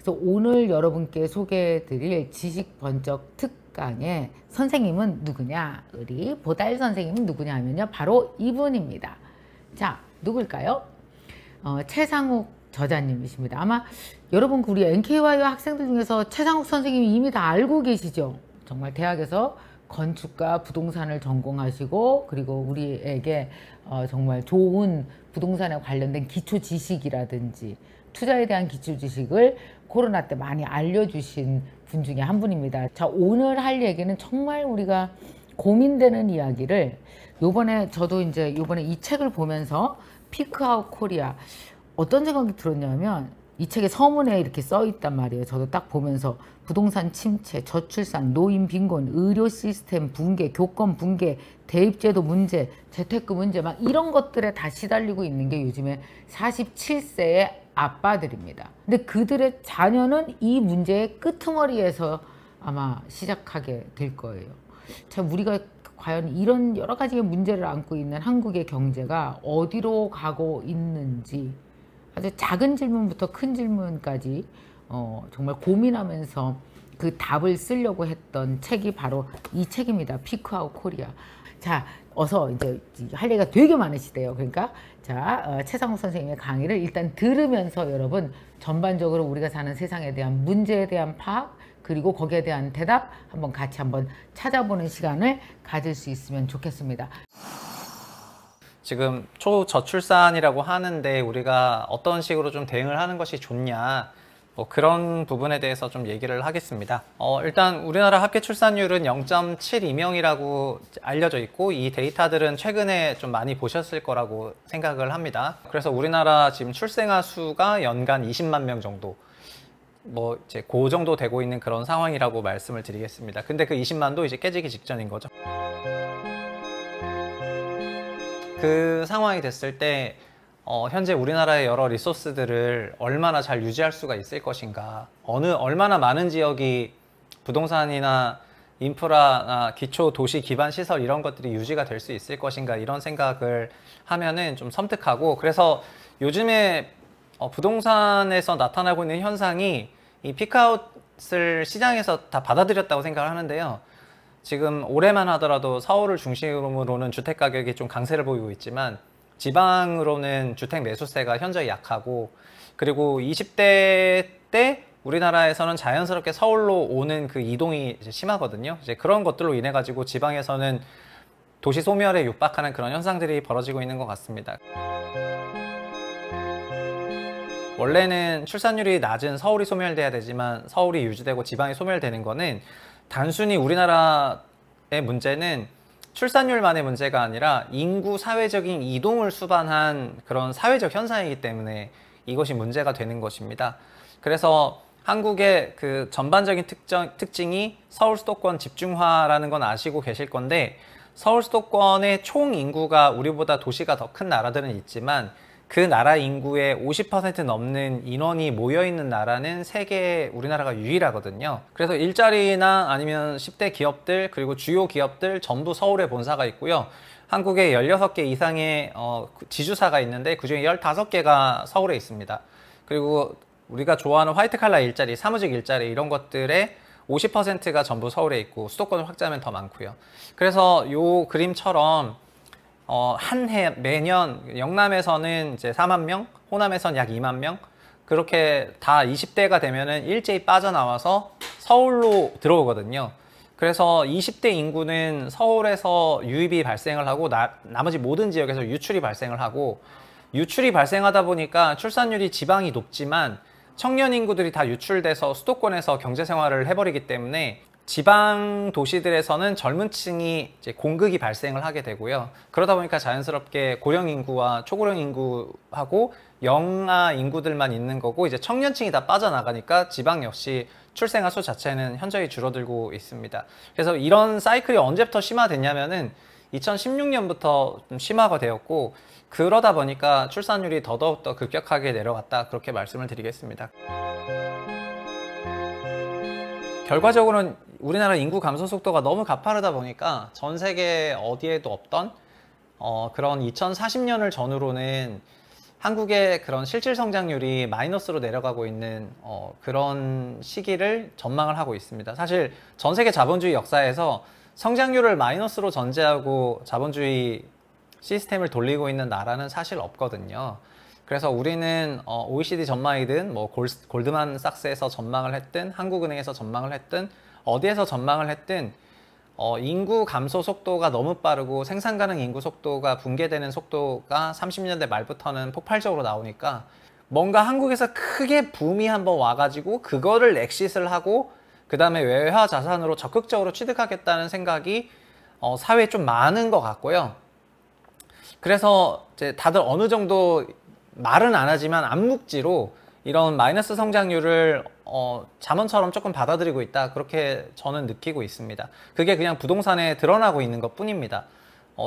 그래서 오늘 여러분께 소개해드릴 지식 번쩍 특강의 선생님은 누구냐? 우리 보달 선생님은 누구냐 하면요, 바로 이분입니다. 자, 누굴까요? 최상욱 저자님이십니다. 아마 여러분 우리 NKYU 학생들 중에서 최상욱 선생님이 이미 다 알고 계시죠? 정말 대학에서 건축과 부동산을 전공하시고, 그리고 우리에게 정말 좋은 부동산에 관련된 기초 지식이라든지 투자에 대한 기초 지식을 코로나 때 많이 알려주신 분 중에 한 분입니다. 자, 오늘 할 얘기는 정말 우리가 고민되는 이야기를, 요번에 저도 이제 요번에 이 책을 보면서 피크아웃 코리아 어떤 생각이 들었냐면, 이 책에 서문에 이렇게 써 있단 말이에요. 저도 딱 보면서 부동산 침체, 저출산, 노인 빈곤, 의료 시스템 붕괴, 교권 붕괴, 대입제도 문제, 재테크 문제, 막 이런 것들에 다 시달리고 있는 게 요즘에 47세의 아빠들입니다. 근데 그들의 자녀는 이 문제의 끄트머리에서 아마 시작하게 될 거예요. 참, 우리가 과연 이런 여러 가지의 문제를 안고 있는 한국의 경제가 어디로 가고 있는지, 아주 작은 질문부터 큰 질문까지 정말 고민하면서 그 답을 쓰려고 했던 책이 바로 이 책입니다. 피크아웃 코리아. 자, 어서 이제 할 얘기가 되게 많으시대요. 그러니까 자, 최상욱 선생님의 강의를 일단 들으면서 여러분 전반적으로 우리가 사는 세상에 대한 문제에 대한 파악, 그리고 거기에 대한 대답 한번 같이 한번 찾아보는 시간을 가질 수 있으면 좋겠습니다. 지금 초저출산이라고 하는데 우리가 어떤 식으로 좀 대응을 하는 것이 좋냐, 뭐 그런 부분에 대해서 좀 얘기를 하겠습니다. 일단 우리나라 합계 출산율은 0.72명이라고 알려져 있고, 이 데이터들은 최근에 좀 많이 보셨을 거라고 생각을 합니다. 그래서 우리나라 지금 출생아 수가 연간 20만 명 정도, 뭐 이제 그 정도 되고 있는 그런 상황이라고 말씀을 드리겠습니다. 근데 그 20만도 이제 깨지기 직전인 거죠. 그 상황이 됐을 때 현재 우리나라의 여러 리소스들을 얼마나 잘 유지할 수가 있을 것인가, 얼마나 많은 지역이 부동산이나 인프라나 기초 도시 기반 시설 이런 것들이 유지가 될 수 있을 것인가, 이런 생각을 하면은 좀 섬뜩하고, 그래서 요즘에 부동산에서 나타나고 있는 현상이 이 피크아웃을 시장에서 다 받아들였다고 생각을 하는데요. 지금 올해만 하더라도 서울을 중심으로는 주택 가격이 좀 강세를 보이고 있지만, 지방으로는 주택 매수세가 현저히 약하고, 그리고 20대 때 우리나라에서는 자연스럽게 서울로 오는 그 이동이 이제 심하거든요. 이제 그런 것들로 인해 가지고 지방에서는 도시 소멸에 육박하는 그런 현상들이 벌어지고 있는 것 같습니다. 원래는 출산율이 낮은 서울이 소멸돼야 되지만 서울이 유지되고 지방이 소멸되는 거는 단순히 우리나라의 문제는 출산율만의 문제가 아니라 인구 사회적인 이동을 수반한 그런 사회적 현상이기 때문에 이것이 문제가 되는 것입니다. 그래서 한국의 그 전반적인 특징이 서울 수도권 집중화라는 건 아시고 계실 건데, 서울 수도권의 총 인구가 우리보다 도시가 더 큰 나라들은 있지만 그 나라 인구의 50% 넘는 인원이 모여있는 나라는 세계에 우리나라가 유일하거든요. 그래서 일자리나 아니면 10대 기업들, 그리고 주요 기업들 전부 서울에 본사가 있고요. 한국에 16개 이상의 지주사가 있는데 그중에 15개가 서울에 있습니다. 그리고 우리가 좋아하는 화이트 칼라 일자리, 사무직 일자리 이런 것들의 50%가 전부 서울에 있고, 수도권을 확장하면 더 많고요. 그래서 요 그림처럼 한 해 매년 영남에서는 이제 4만 명, 호남에서는 약 2만 명, 그렇게 다 20대가 되면은 일제히 빠져나와서 서울로 들어오거든요. 그래서 20대 인구는 서울에서 유입이 발생을 하고 나머지 모든 지역에서 유출이 발생을 하고, 유출이 발생하다 보니까 출산율이 지방이 높지만 청년 인구들이 다 유출돼서 수도권에서 경제 생활을 해버리기 때문에 지방 도시들에서는 젊은 층이 이제 공극이 발생을 하게 되고요. 그러다 보니까 자연스럽게 고령 인구와 초고령 인구하고 영아 인구들만 있는 거고, 이제 청년층이 다 빠져나가니까 지방 역시 출생아 수 자체는 현저히 줄어들고 있습니다. 그래서 이런 사이클이 언제부터 심화됐냐면은 2016년부터 좀 심화가 되었고, 그러다 보니까 출산율이 더더욱 급격하게 내려갔다, 그렇게 말씀을 드리겠습니다. 결과적으로는 우리나라 인구 감소 속도가 너무 가파르다 보니까 전 세계 어디에도 없던 그런 2040년을 전후로는 한국의 그런 실질 성장률이 마이너스로 내려가고 있는 그런 시기를 전망을 하고 있습니다. 사실 전 세계 자본주의 역사에서 성장률을 마이너스로 전제하고 자본주의 시스템을 돌리고 있는 나라는 사실 없거든요. 그래서 우리는 OECD 전망이든 뭐 골드만삭스에서 전망을 했든 한국은행에서 전망을 했든 어디에서 전망을 했든 인구 감소 속도가 너무 빠르고 생산 가능 인구 속도가 붕괴되는 속도가 30년대 말부터는 폭발적으로 나오니까 뭔가 한국에서 크게 붐이 한번 와가지고 그거를 엑싯을 하고 그 다음에 외화 자산으로 적극적으로 취득하겠다는 생각이 사회에 좀 많은 것 같고요. 그래서 이제 다들 어느 정도 말은 안 하지만 암묵지로 이런 마이너스 성장률을 잠언처럼 조금 받아들이고 있다, 그렇게 저는 느끼고 있습니다. 그게 그냥 부동산에 드러나고 있는 것 뿐입니다.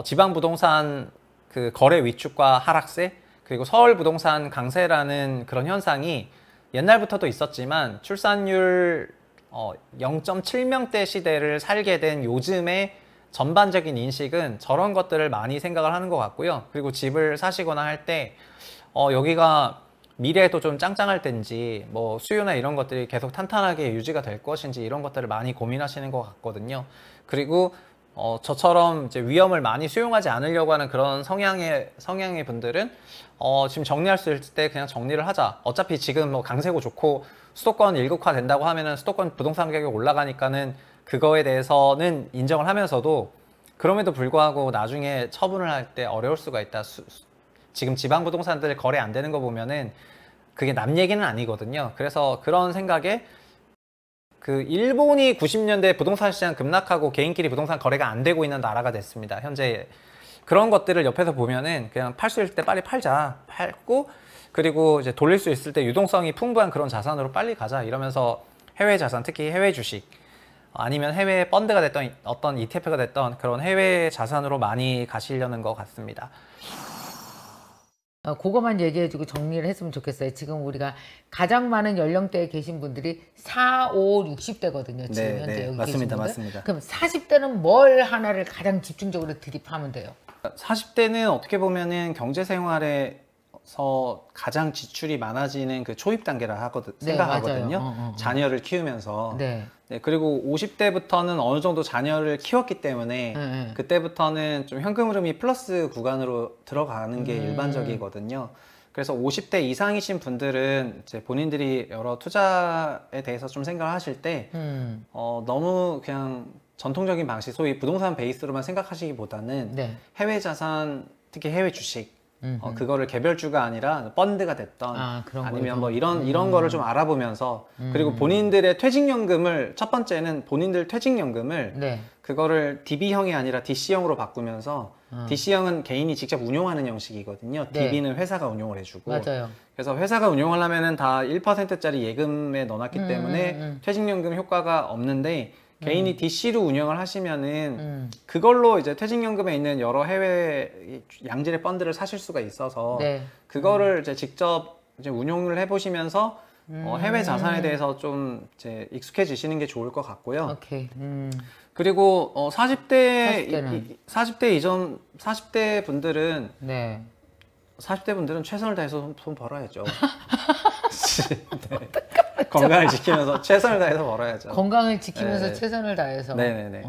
지방 부동산 그 거래 위축과 하락세, 그리고 서울 부동산 강세라는 그런 현상이 옛날부터도 있었지만 출산율 0.7명대 시대를 살게 된 요즘의 전반적인 인식은 저런 것들을 많이 생각을 하는 것 같고요. 그리고 집을 사시거나 할 때 여기가 미래에도 좀 짱짱할 텐지 뭐 수요나 이런 것들이 계속 탄탄하게 유지가 될 것인지 이런 것들을 많이 고민하시는 것 같거든요. 그리고 저처럼 이제 위험을 많이 수용하지 않으려고 하는 그런 성향의 분들은 지금 정리할 수 있을 때 그냥 정리를 하자. 어차피 지금 뭐 강세고 좋고 수도권 일극화 된다고 하면은 수도권 부동산 가격이 올라가니까는 그거에 대해서는 인정을 하면서도 그럼에도 불구하고 나중에 처분을 할 때 어려울 수가 있다. 지금 지방 부동산들 거래 안 되는 거 보면은 그게 남 얘기는 아니거든요. 그래서 그런 생각에 그 일본이 90년대 부동산 시장 급락하고 개인끼리 부동산 거래가 안 되고 있는 나라가 됐습니다. 현재 그런 것들을 옆에서 보면은 그냥 팔 수 있을 때 빨리 팔고 그리고 이제 돌릴 수 있을 때 유동성이 풍부한 그런 자산으로 빨리 가자 이러면서 해외 자산, 특히 해외 주식 아니면 해외 펀드가 됐던 어떤 ETF가 됐던 그런 해외 자산으로 많이 가시려는 것 같습니다. 그거만 얘기해주고 정리를 했으면 좋겠어요. 지금 우리가 가장 많은 연령대에 계신 분들이 4, 5, 60대거든요. 지금 현재 여기 맞습니다. 계신 분들. 맞습니다. 그럼 40대는 뭘 하나를 가장 집중적으로 드립하면 돼요? 40대는 어떻게 보면은 경제 생활에서 가장 지출이 많아지는 그 초입 단계라 생각하거든요. 자녀를 키우면서. 네, 그리고 50대부터는 어느 정도 자녀를 키웠기 때문에 그때부터는 좀 현금 흐름이 플러스 구간으로 들어가는 게 일반적이거든요. 그래서 50대 이상이신 분들은 이제 본인들이 여러 투자에 대해서 좀 생각을 하실 때 너무 그냥 전통적인 방식, 소위 부동산 베이스로만 생각하시기보다는 해외 자산, 특히 해외 주식 그거를 개별주가 아니라 펀드가 됐던 아니면 뭐 이런 거를 좀 알아보면서 그리고 본인들의 퇴직연금을 첫 번째는 본인들 퇴직연금을 그거를 DB형이 아니라 DC형으로 바꾸면서 DC형은 개인이 직접 운용하는 형식이거든요. DB는 회사가 운용을 해주고 맞아요. 그래서 회사가 운용을 하면은 다 1%짜리 예금에 넣어놨기 때문에 퇴직연금 효과가 없는데 개인이 DC로 운영을 하시면은 그걸로 이제 퇴직연금에 있는 여러 해외 양질의 펀드를 사실 수가 있어서 그거를 이제 직접 이제 운용을 해보시면서 해외 자산에 대해서 좀 이제 익숙해지시는 게 좋을 것 같고요. 그리고 40대 이전 40대 분들은 40대 분들은 최선을 다해서 돈 벌어야죠. 건강을 지키면서 최선을 다해서 벌어야죠. 건강을 지키면서 최선을 다해서. 네네네.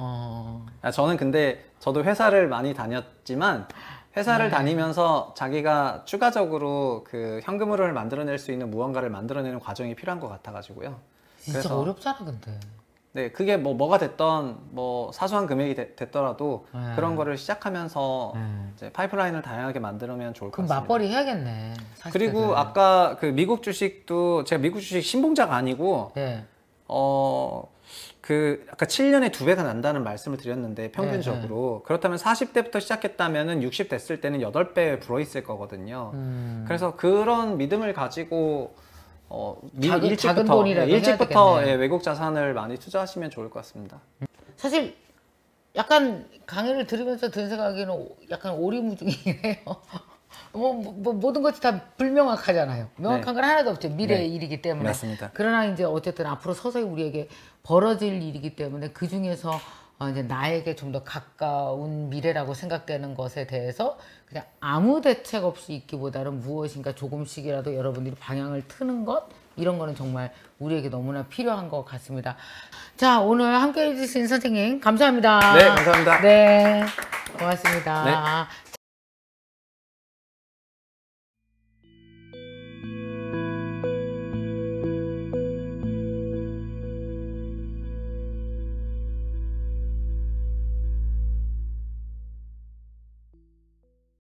저는 근데 저도 회사를 많이 다녔지만 회사를 다니면서 자기가 추가적으로 그 현금흐름을 만들어낼 수 있는 무언가를 만들어내는 과정이 필요한 것 같아가지고요. 진짜 그래서 어렵잖아 근데. 네, 그게 뭐가 됐던 뭐 사소한 금액이 됐더라도 그런 거를 시작하면서 이제 파이프라인을 다양하게 만들면 좋을 것 그럼 같습니다. 맞벌이 해야겠네. 그리고 아까 그 미국 주식도 제가 미국 주식 신봉자가 아니고 그 아까 7년에 2배가 난다는 말씀을 드렸는데 평균적으로 그렇다면 40대부터 시작했다면은 60 됐을 때는 8배에 불어 있을 거거든요. 그래서 그런 믿음을 가지고 작은 돈이라도 일찍부터 외국 자산을 많이 투자하시면 좋을 것 같습니다. 사실 약간 강의를 들으면서 든 생각에는 약간 오리무중이네요. 모든 것이 다 불명확하잖아요. 명확한 건 하나도 없죠. 미래의 일이기 때문에. 맞습니다. 그러나 이제 어쨌든 앞으로 서서히 우리에게 벌어질 일이기 때문에 그 중에서 이제 나에게 좀 더 가까운 미래라고 생각되는 것에 대해서 그냥 아무 대책 없이 있기보다는 무엇인가 조금씩이라도 여러분들이 방향을 트는 것, 이런 거는 정말 우리에게 너무나 필요한 것 같습니다. 자, 오늘 함께 해주신 선생님 감사합니다. 네, 감사합니다. 네, 고맙습니다. 네.